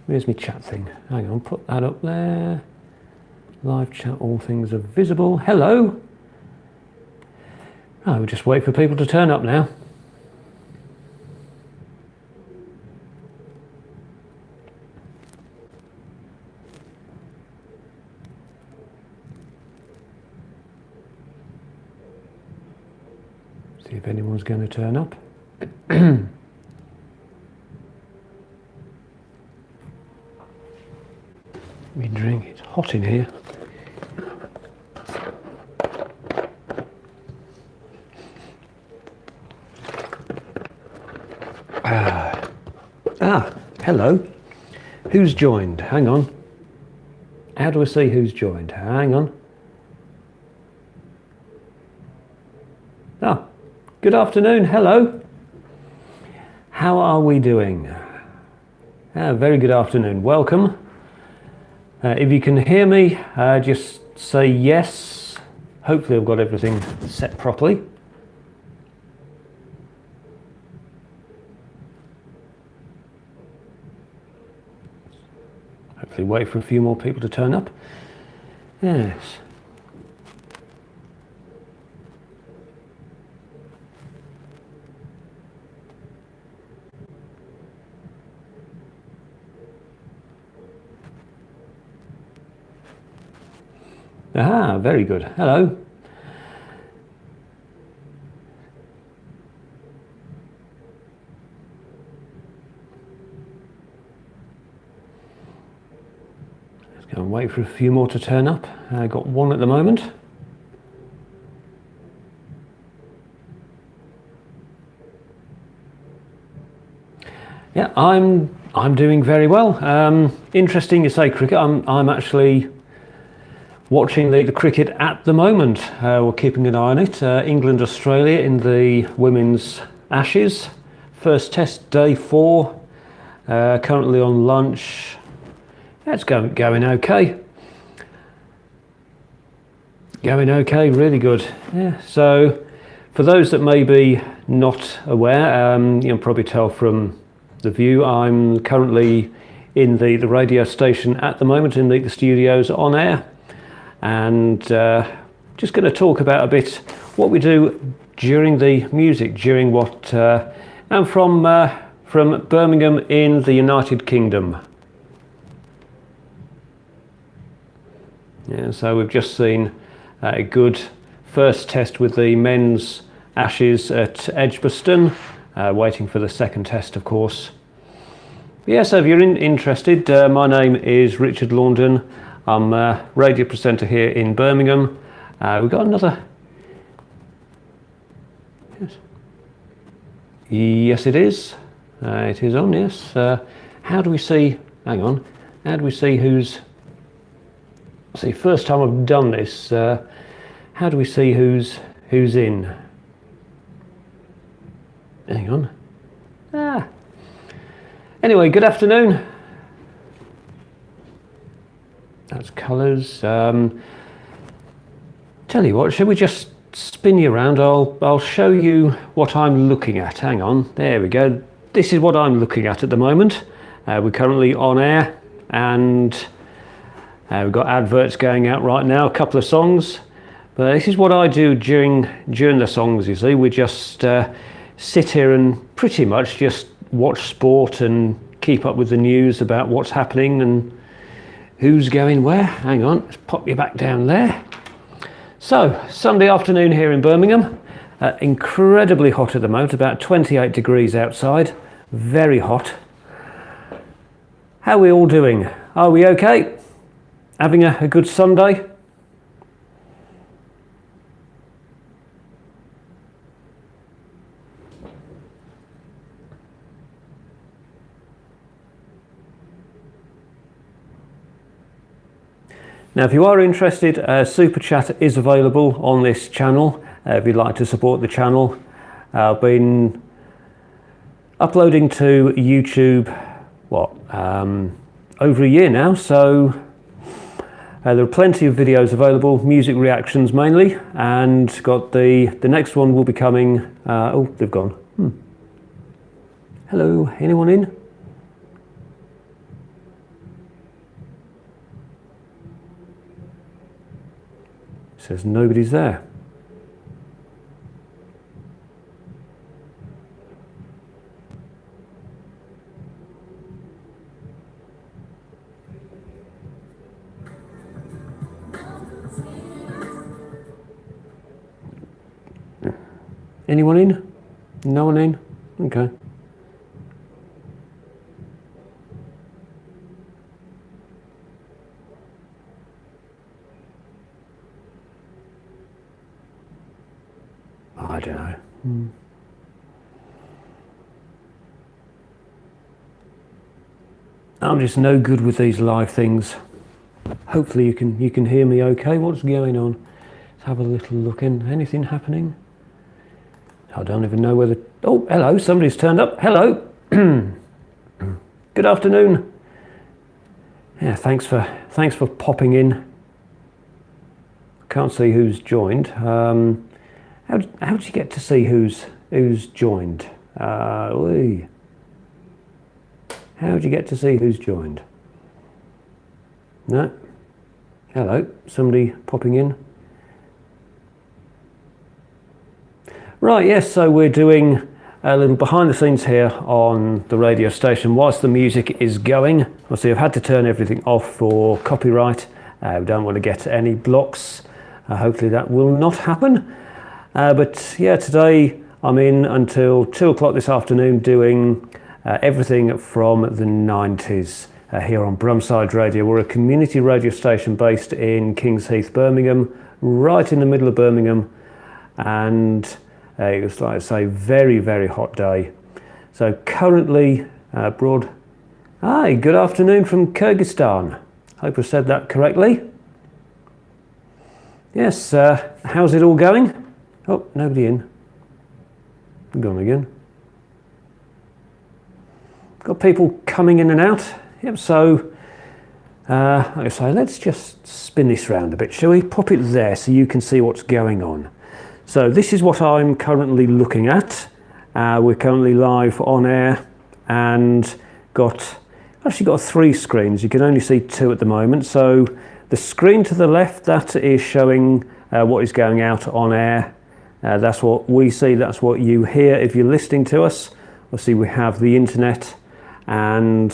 Where's my chat thing? Hang on, put that up there. Live chat, all things are visible. Hello. Oh, we'll just wait for people to turn up now. See if anyone's going to turn up. Me drink, it's hot in here. Hello. Who's joined? Hang on. How do I see who's joined? Hang on. Ah, good afternoon. Hello. How are we doing? Very good afternoon. Welcome. If you can hear me, just say yes. Hopefully I've got everything set properly. Hopefully wait for a few more people to turn up. Yes. Aha, very good. Hello. Let's go and wait for a few more to turn up. I got one at the moment. Yeah, I'm doing very well. Interesting you say cricket. I'm actually watching the cricket at the moment. We're keeping an eye on it. England, Australia in the women's Ashes. First test, day 4. Currently on lunch. That's going okay. Going okay, really good. Yeah. So, for those that may be not aware, you'll probably tell from the view, I'm currently in the radio station at the moment, in the studios on air. And just going to talk about a bit what we do during the music, during what I'm from Birmingham in the United Kingdom. Yeah, so we've just seen a good first test with the men's Ashes at Edgbaston, waiting for the second test, of course. Yeah, so if you're interested, my name is Richard Laundon. I'm a radio presenter here in Birmingham. We've got another. Yes, it is. It is on, yes. How do we see? Hang on. How do we see who's? See, first time I've done this. How do we see who's in? Hang on. Anyway, good afternoon. That's colours. Tell you what, shall we just spin you around? I'll show you what I'm looking at. Hang on, there we go. This is what I'm looking at the moment. We're currently on air, and we've got adverts going out right now, a couple of songs. But this is what I do during the songs, you see. We just sit here and pretty much just watch sport and keep up with the news about what's happening and who's going where. Hang on, let's pop you back down there. So, Sunday afternoon here in Birmingham. Incredibly hot at the moment, about 28 degrees outside. Very hot. How are we all doing? Are we okay? Having a good Sunday? Now, if you are interested, Super Chat is available on this channel. If you'd like to support the channel, I've been uploading to YouTube, over a year now, so there are plenty of videos available, music reactions mainly, and got the next one will be coming. Oh, they've gone. Hello, anyone in? says nobody's there. Anyone in? No one in? Okay. I don't know. I'm just no good with these live things. Hopefully you can hear me okay. What's going on? Let's have a little look in. Anything happening? I don't even know whether... Oh, hello, somebody's turned up. Hello. Good afternoon. Yeah, thanks for popping in. Can't see who's joined. How did you get to see who's joined? How did you get to see who's joined? No. Hello, somebody popping in. Right, yes, so we're doing a little behind the scenes here on the radio station whilst the music is going. Obviously I've had to turn everything off for copyright. We don't want to get any blocks. Hopefully that will not happen. But yeah, today I'm in until 2 o'clock this afternoon doing everything from the 90s here on Brumside Radio. We're a community radio station based in Kings Heath, Birmingham, right in the middle of Birmingham, and it was, like I say, very, very hot day. So currently Hi, good afternoon from Kyrgyzstan. Hope I said that correctly. Yes, how's it all going? Oh, nobody in. Gone again. Got people coming in and out. Yep, so like I say, let's just spin this round a bit, shall we? Pop it there so you can see what's going on. So this is what I'm currently looking at. We're currently live on air and actually got 3 screens. You can only see 2 at the moment. So the screen to the left, that is showing what is going out on air. That's what we see, that's what you hear if you're listening to us. Obviously we have the internet, and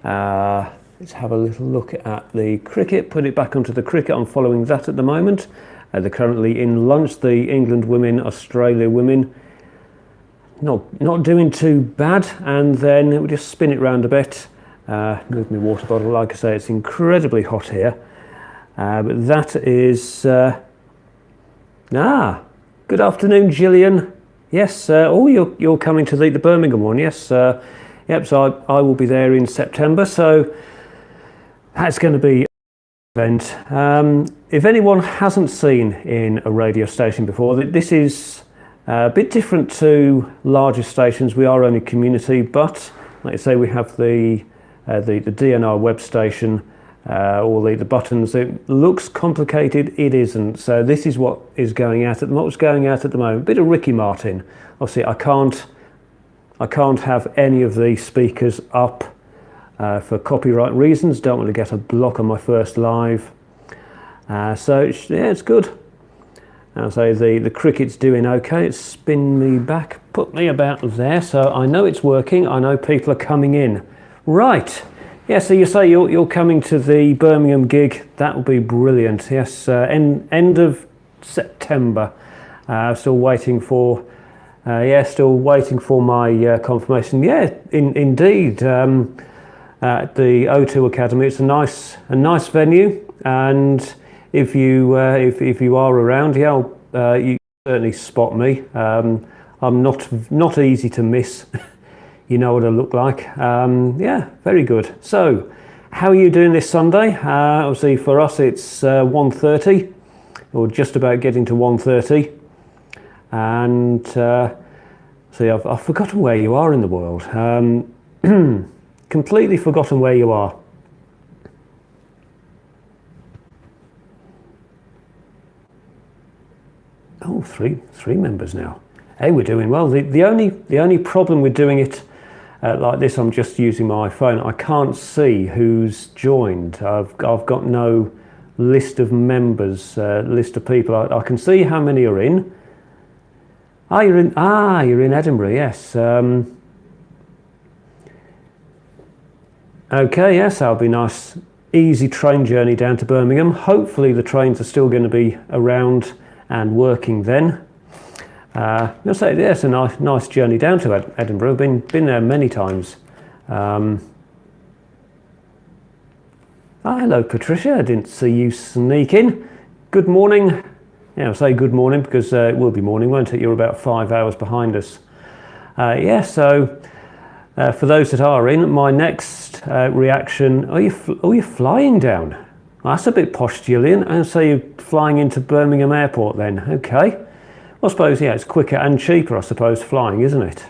let's have a little look at the cricket, put it back onto the cricket. I'm following that at the moment. They're currently in lunch, the England women, Australia women. Not doing too bad, and then we'll just spin it round a bit. Move my water bottle. Like I say, it's incredibly hot here. But that is... good afternoon, Gillian. Yes, you're coming to the Birmingham one, yes. Yep, so I will be there in September, so that's going to be an event. If anyone hasn't seen in a radio station before, this is a bit different to larger stations. We are only community, but like I say, we have the DNR web station, all the buttons. It looks complicated, it isn't. So this is what is going out at what's going out at the moment. A bit of Ricky Martin. Obviously I can't have any of the speakers up for copyright reasons. Don't want to get a block on my first live. So it's good. I'll say the cricket's doing okay. It's spin me back, put me about there. So I know it's working. I know people are coming in. Right. Yeah, so you say you're coming to the Birmingham gig. That will be brilliant. Yes, end of September. Still waiting for my confirmation. Yeah, indeed. At the O2 Academy, it's a nice venue, and if you are around, yeah, you certainly spot me. I'm not easy to miss. You know what I look like. Yeah, very good. So, how are you doing this Sunday? Obviously for us it's 1:30, or just about getting to 1:30. And see, I've forgotten where you are in the world. Completely forgotten where you are. Oh, three members now. Hey, we're doing well. The only problem with doing it like this, I'm just using my phone. I can't see who's joined. I've got no list of members, list of people. I can see how many are in. You're in Edinburgh, yes. Okay, yes, that'll be nice, easy train journey down to Birmingham. Hopefully the trains are still going to be around and working then. I'll say, yes, a nice journey down to Edinburgh. I've been there many times. Hello, Patricia. I didn't see you sneak in. Good morning. Yeah, I'll say good morning because it will be morning, won't it? You're about 5 hours behind us. So for those that are in, my next reaction, are you flying down? Well, that's a bit posh, Gillian. And so you're flying into Birmingham Airport then? Okay. Well, I suppose, yeah, it's quicker and cheaper, I suppose, flying, isn't it?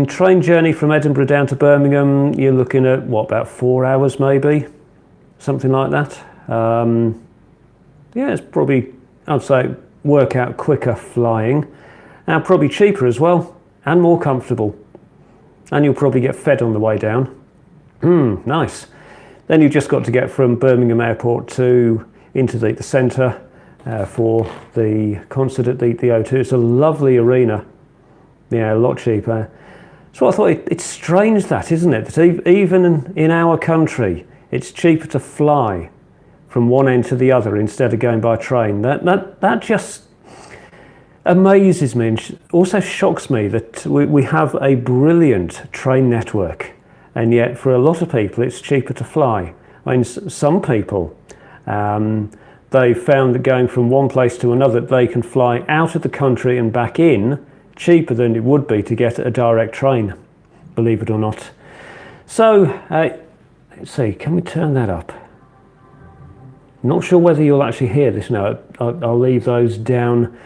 Train journey from Edinburgh down to Birmingham, you're looking at, what, about 4 hours maybe? Something like that. Yeah, it's probably, I'd say, work out quicker flying. And probably cheaper as well, and more comfortable. And you'll probably get fed on the way down. Nice. Then you've just got to get from Birmingham Airport into the centre for the concert at the O2. It's a lovely arena. Yeah, a lot cheaper. So I thought it's strange that, isn't it? That even in our country, it's cheaper to fly from one end to the other instead of going by train. That just amazes me and also shocks me that we have a brilliant train network, and yet for a lot of people it's cheaper to fly. Some people, they found that going from one place to another, they can fly out of the country and back in cheaper than it would be to get a direct train, believe it or not. So, let's see, can we turn that up? Not sure whether you'll actually hear this now. I'll leave those down.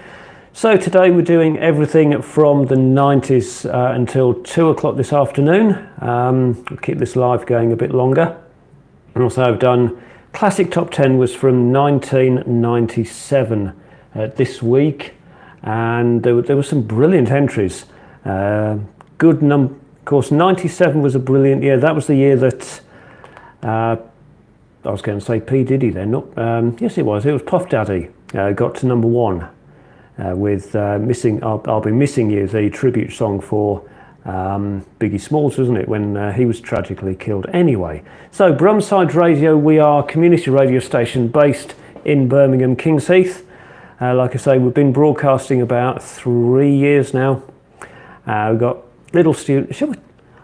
So today we're doing everything from the 90s until 2 o'clock this afternoon. We'll keep this live going a bit longer. And also I've done Classic Top 10 was from 1997 this week. And there were some brilliant entries. Of course, 97 was a brilliant year. That was the year that I was going to say P. Diddy then. Yes, it was. It was Puff Daddy got to number 1 with "Missing." I'll Be Missing You, the tribute song for Biggie Smalls, wasn't it, when he was tragically killed? Anyway, so Brumside Radio. We are a community radio station based in Birmingham, Kings Heath. Like I say, we've been broadcasting about 3 years now. We've got little students.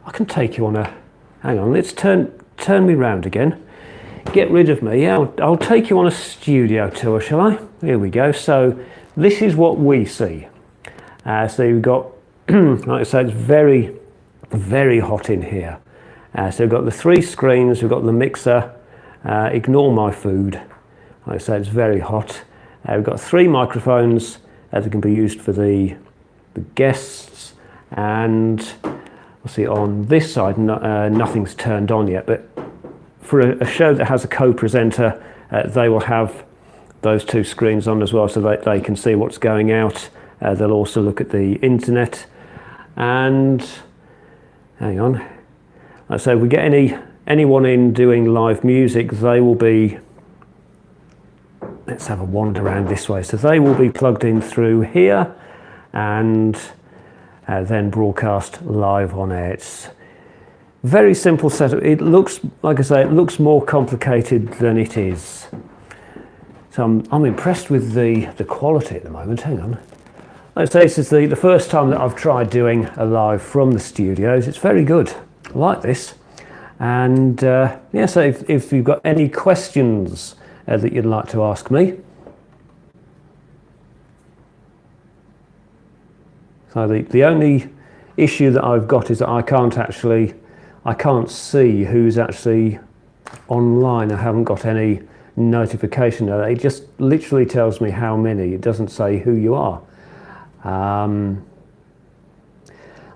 I can take you on a. Hang on. Let's turn me round again. Get rid of me. Yeah, I'll take you on a studio tour, shall I? Here we go. So this is what we see. So you've got, like I say, it's very, very hot in here. So we've got the 3 screens. We've got the mixer. Ignore my food. Like I say, it's very hot. We've got 3 microphones that can be used for the guests, and we'll see on this side nothing's turned on yet, but for a show that has a co-presenter, they will have those 2 screens on as well, so that they can see what's going out. They'll also look at the internet, and hang on, like I say, if we get anyone in doing live music, they will be. Let's have a wander around this way. So they will be plugged in through here and then broadcast live on air. It's very simple setup. It looks, like I say, it looks more complicated than it is. So I'm impressed with the quality at the moment. Hang on. Like I say, this is the first time that I've tried doing a live from the studios. It's very good. I like this. And yeah, so if you've got any questions that you'd like to ask me. So the only issue that I've got is that I can't see who's actually online. I haven't got any notification. It just literally tells me how many. It doesn't say who you are.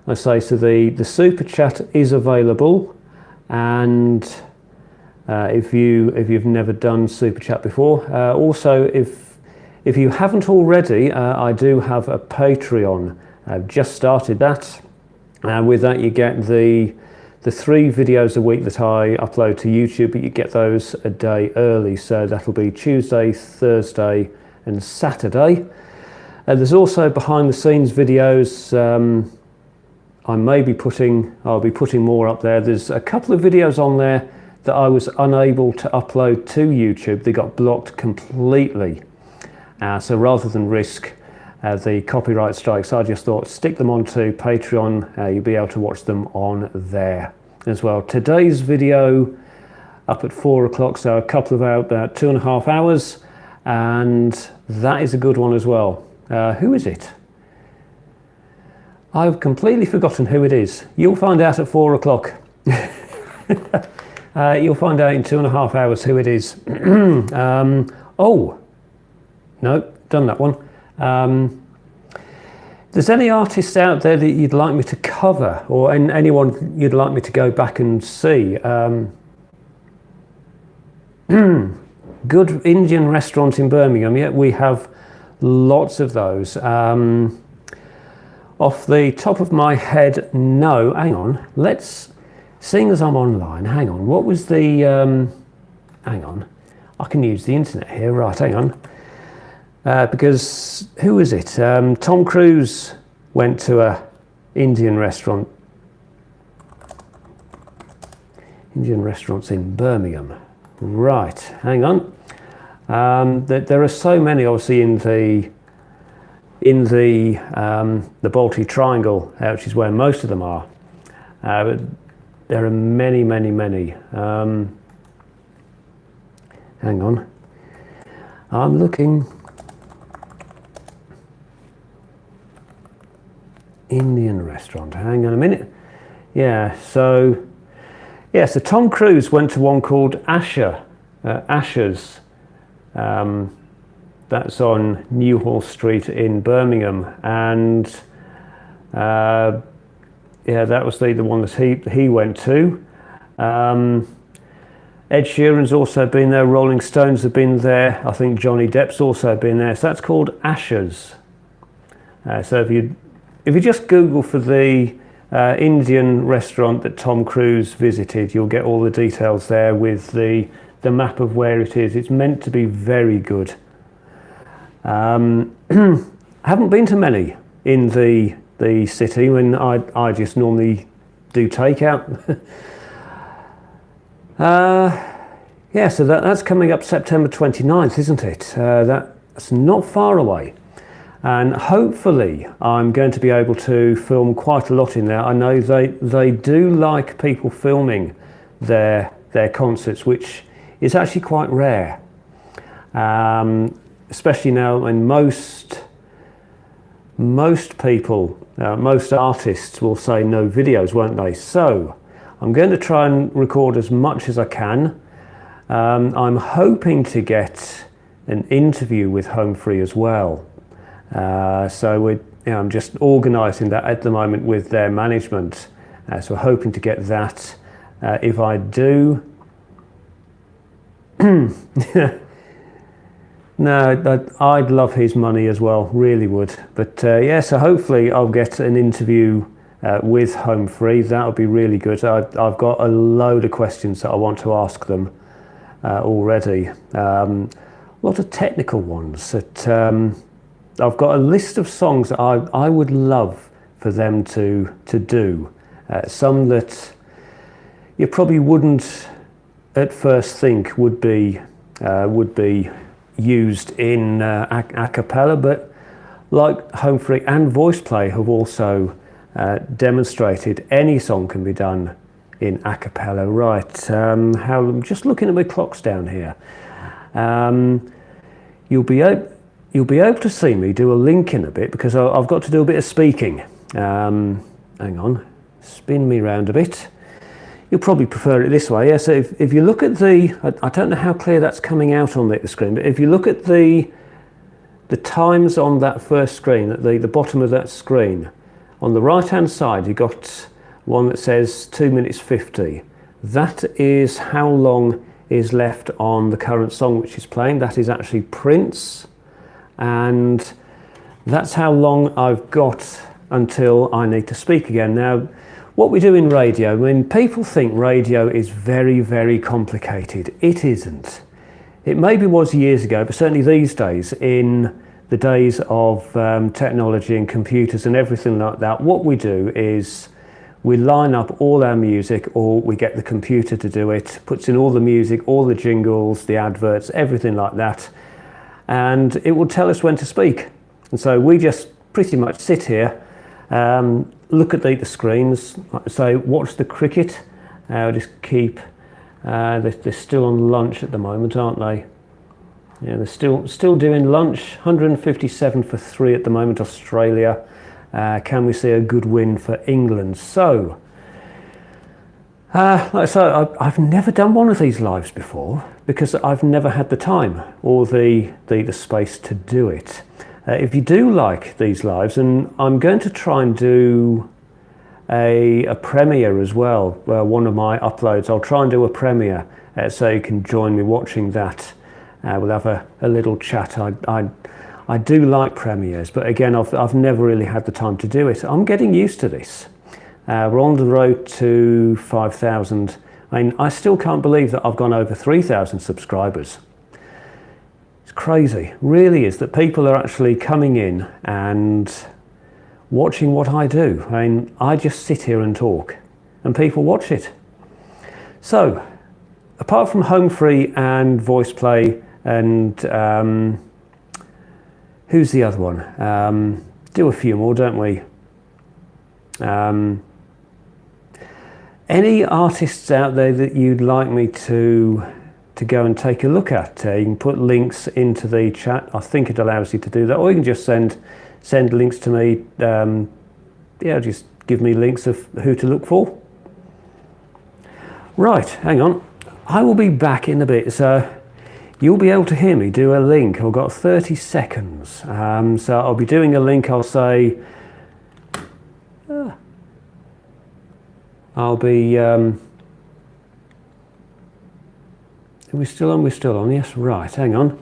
Let's say, so the super chat is available, and if you've never done super chat before, also if you haven't already, I do have a Patreon. I've just started that, and with that you get the the 3 videos a week that I upload to YouTube, but you get those a day early. So that'll be Tuesday, Thursday and Saturday. There's also behind the scenes videos. I'll be putting more up there. There's a couple of videos on there that I was unable to upload to YouTube. They got blocked completely. So rather than risk the copyright strikes, I just thought stick them onto Patreon. You'll be able to watch them on there as well. Today's video up at 4 o'clock, so a couple of hours, about 2.5 hours, and that is a good one as well. Who is it? I've completely forgotten who it is. You'll find out at 4 o'clock. You'll find out in 2.5 hours who it is. Oh, no, done that one. There's any artists out there that you'd like me to cover, or anyone you'd like me to go back and see? Good Indian restaurant in Birmingham. Yeah, we have lots of those. Off the top of my head, no. Hang on. Seeing as I'm online, hang on. What was the? Hang on. I can use the internet here. Right. Hang on. Because who is it? Tom Cruise went to a Indian restaurant. Indian restaurants in Birmingham. Right. Hang on. There are so many, obviously, in the Baltic Triangle, which is where most of them are. But there are many, many, many. Hang on. I'm looking. Indian restaurant. Hang on a minute. Yeah. So Tom Cruise went to one called Asher's. That's on Newhall Street in Birmingham, and yeah, that was the one that he went to. Ed Sheeran's also been there. Rolling Stones have been there. I think Johnny Depp's also been there. So that's called Asher's. So if you just Google for the Indian restaurant that Tom Cruise visited, you'll get all the details there with the map of where it is. It's meant to be very good. I haven't been to many in the city when I just normally do takeout. Yeah, so that's coming up September 29th, isn't it? That's not far away. And hopefully I'm going to be able to film quite a lot in there. I know they do like people filming their concerts, which is actually quite rare. Especially now when most people, most artists will say no videos, won't they? So I'm going to try and record as much as I can. I'm hoping to get an interview with Home Free as well. So I'm just organising that at the moment with their management. So we're hoping to get that. If I do, no, I'd love his money as well, really would. But yeah, so hopefully I'll get an interview with Home Free. That would be really good. I've got a load of questions that I want to ask them already. A lot of technical ones that I've got a list of songs that I would love for them to do. Some that you probably wouldn't at first think would be used in a cappella, but like Home Free and Voice Play have also demonstrated any song can be done in a cappella. Right, I'm just looking at my clocks down here. You'll be able to see me do a link in a bit because I've got to do a bit of speaking. Hang on, spin me round a bit. You'll probably prefer it this way. Yeah, so if you look at I don't know how clear that's coming out on the screen, but if you look at the times on that first screen, at the bottom of that screen, on the right hand side you've got one that says 2 minutes 50. That is how long is left on the current song which is playing. That is actually Prince, and that's how long I've got until I need to speak again. Now, what we do in radio, when people think radio is very, very complicated, it isn't. It maybe was years ago, but certainly these days, in the days of technology and computers and everything like that, what we do is we line up all our music, or we get the computer to do it, puts in all the music, all the jingles, the adverts, everything like that, and it will tell us when to speak. And so we just pretty much sit here, look at the screens, like I say, watch the cricket. Just keep, they're still on lunch at the moment, aren't they? Yeah, they're still doing lunch. 157 for 3 at the moment, Australia. Can we see a good win for England? So, like I say, I've never done one of these lives before because I've never had the time or the space to do it. If you do like these lives, and I'm going to try and do a premiere as well, one of my uploads, I'll try and do a premiere so you can join me watching that. We'll have a little chat. I do like premieres, but again, I've never really had the time to do it. I'm getting used to this. We're on the road to 5,000. I mean, I still can't believe that I've gone over 3,000 subscribers. It's crazy, really is, that people are actually coming in and watching what I do. I mean, I just sit here and talk, and people watch it. So, apart from home free and voice play and who's the other one? Do a few more, don't we? Any artists out there that you'd like me to go and take a look at? You can put links into the chat. I think it allows you to do that, or you can just send links to me. Yeah, just give me links of who to look for. Right, hang on. I will be back in a bit, so you'll be able to hear me do a link. I've got 30 seconds. So I'll be doing a link. I'll say, I'll be, are we still on? We're still on, yes, right, hang on.